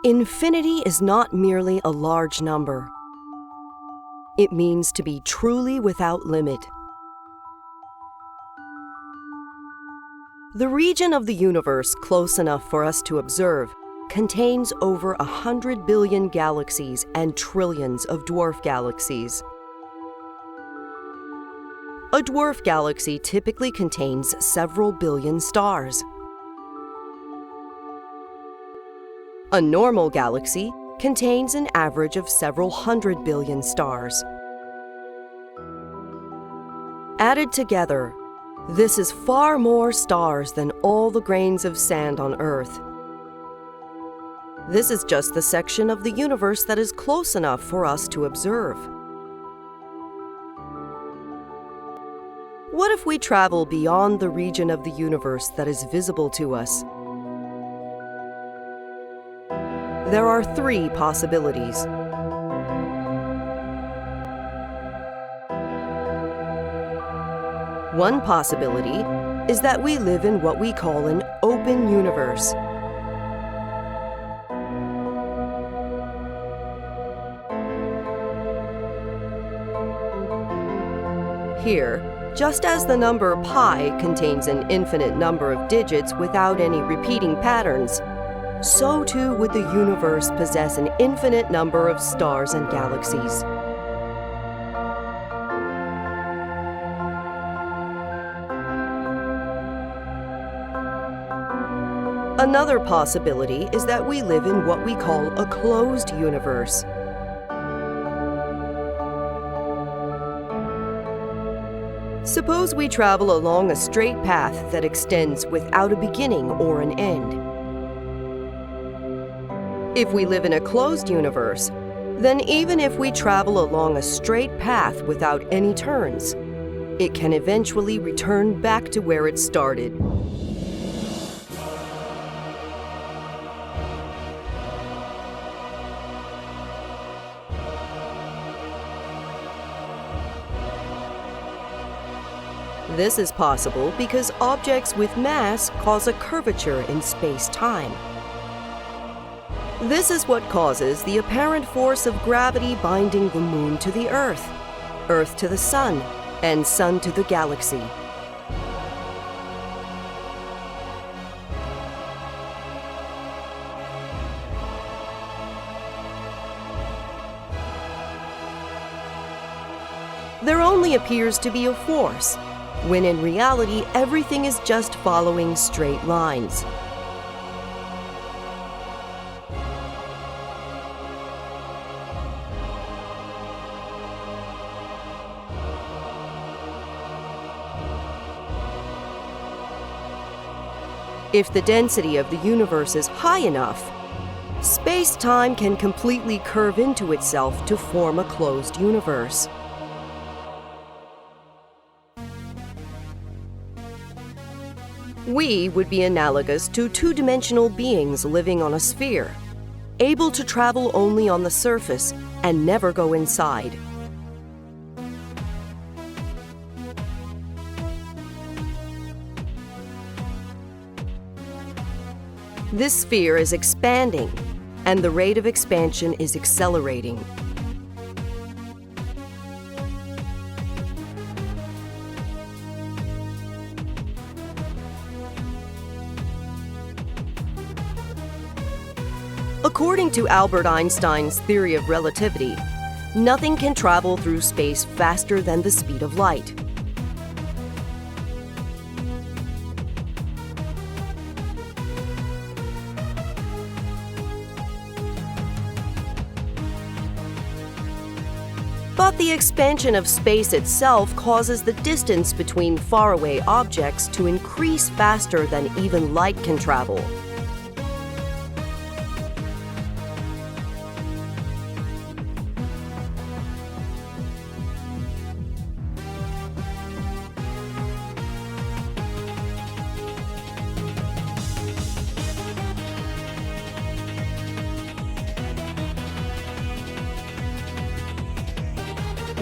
Infinity is not merely a large number. It means to be truly without limit. The region of the universe close enough for us to observe contains over 100 billion galaxies and trillions of dwarf galaxies. A dwarf galaxy typically contains several billion stars. A normal galaxy contains an average of several hundred billion stars. Added together, this is far more stars than all the grains of sand on Earth. This is just the section of the universe that is close enough for us to observe. What if we travel beyond the region of the universe that is visible to us? There are three possibilities. One possibility is that we live in what we call an open universe. Here, just as the number pi contains an infinite number of digits without any repeating patterns, so too would the universe possess an infinite number of stars and galaxies. Another possibility is that we live in what we call a closed universe. Suppose we travel along a straight path that extends without a beginning or an end. If we live in a closed universe, then even if we travel along a straight path without any turns, it can eventually return back to where it started. This is possible because objects with mass cause a curvature in space-time. This is what causes the apparent force of gravity binding the Moon to the Earth, Earth to the Sun, and Sun to the galaxy. There only appears to be a force, when in reality everything is just following straight lines. If the density of the universe is high enough, space-time can completely curve into itself to form a closed universe. We would be analogous to two-dimensional beings living on a sphere, able to travel only on the surface and never go inside. This sphere is expanding, and the rate of expansion is accelerating. According to Albert Einstein's theory of relativity, nothing can travel through space faster than the speed of light. But the expansion of space itself causes the distance between faraway objects to increase faster than even light can travel.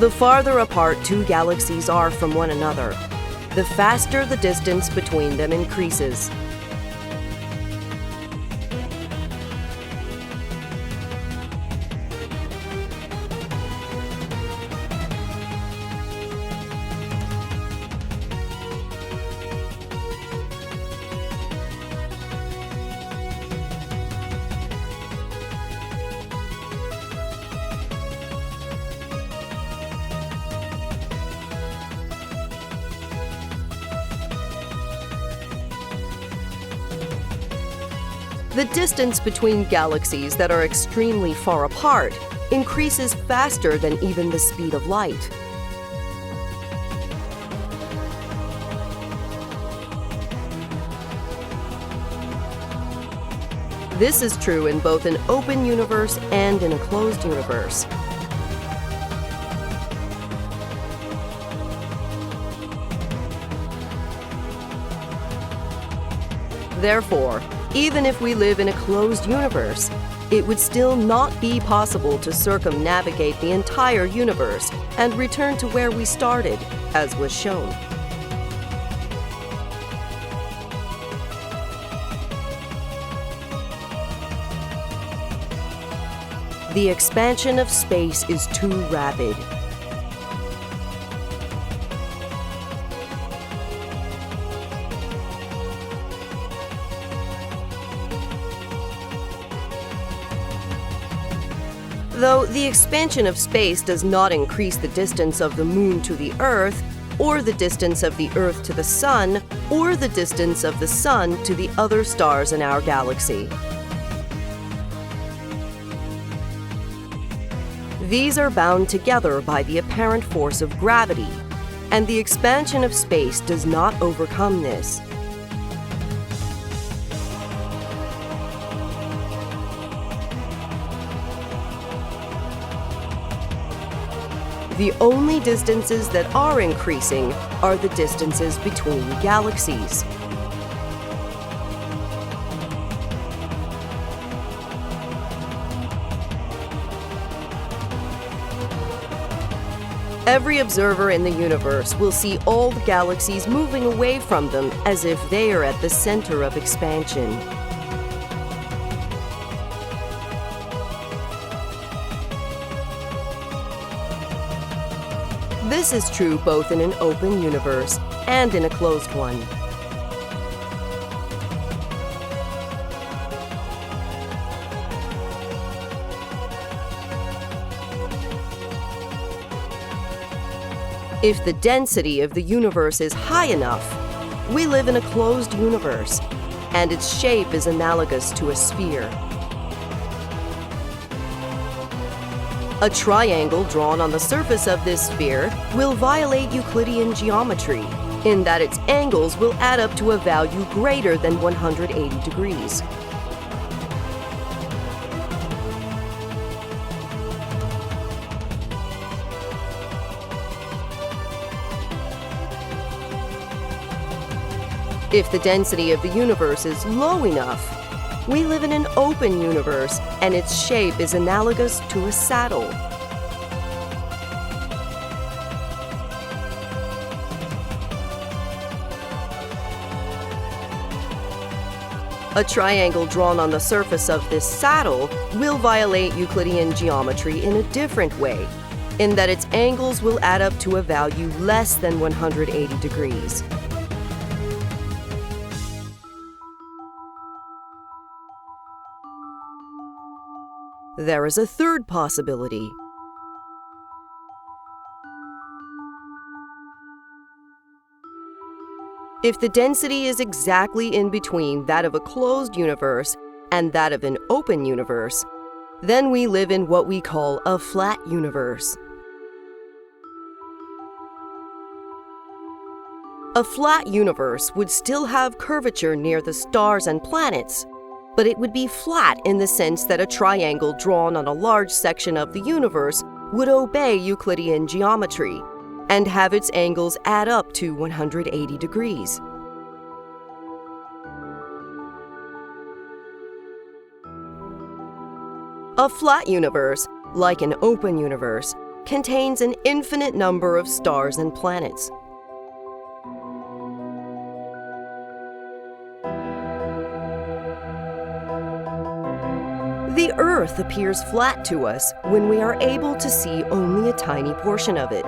The farther apart two galaxies are from one another, the faster the distance between them increases. The distance between galaxies that are extremely far apart increases faster than even the speed of light. This is true in both an open universe and in a closed universe. Therefore, even if we live in a closed universe, it would still not be possible to circumnavigate the entire universe and return to where we started, as was shown. The expansion of space is too rapid. Though the expansion of space does not increase the distance of the Moon to the Earth, or the distance of the Earth to the Sun, or the distance of the Sun to the other stars in our galaxy. These are bound together by the apparent force of gravity, and the expansion of space does not overcome this. The only distances that are increasing are the distances between galaxies. Every observer in the universe will see all the galaxies moving away from them as if they are at the center of expansion. This is true both in an open universe and in a closed one. If the density of the universe is high enough, we live in a closed universe, and its shape is analogous to a sphere. A triangle drawn on the surface of this sphere will violate Euclidean geometry, in that its angles will add up to a value greater than 180 degrees. If the density of the universe is low enough, we live in an open universe, and its shape is analogous to a saddle. A triangle drawn on the surface of this saddle will violate Euclidean geometry in a different way, in that its angles will add up to a value less than 180 degrees. There is a third possibility. If the density is exactly in between that of a closed universe and that of an open universe, then we live in what we call a flat universe. A flat universe would still have curvature near the stars and planets, but it would be flat in the sense that a triangle drawn on a large section of the universe would obey Euclidean geometry and have its angles add up to 180 degrees. A flat universe, like an open universe, contains an infinite number of stars and planets. The Earth appears flat to us when we are able to see only a tiny portion of it.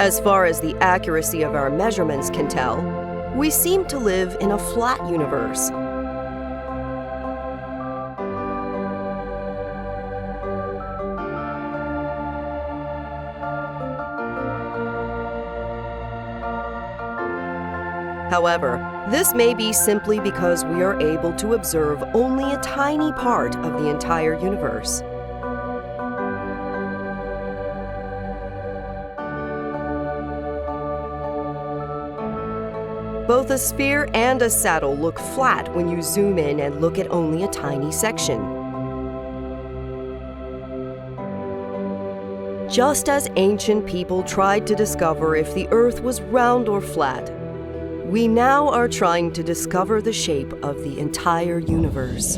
As far as the accuracy of our measurements can tell, we seem to live in a flat universe. However, this may be simply because we are able to observe only a tiny part of the entire universe. Both a sphere and a saddle look flat when you zoom in and look at only a tiny section. Just as ancient people tried to discover if the Earth was round or flat, we now are trying to discover the shape of the entire universe.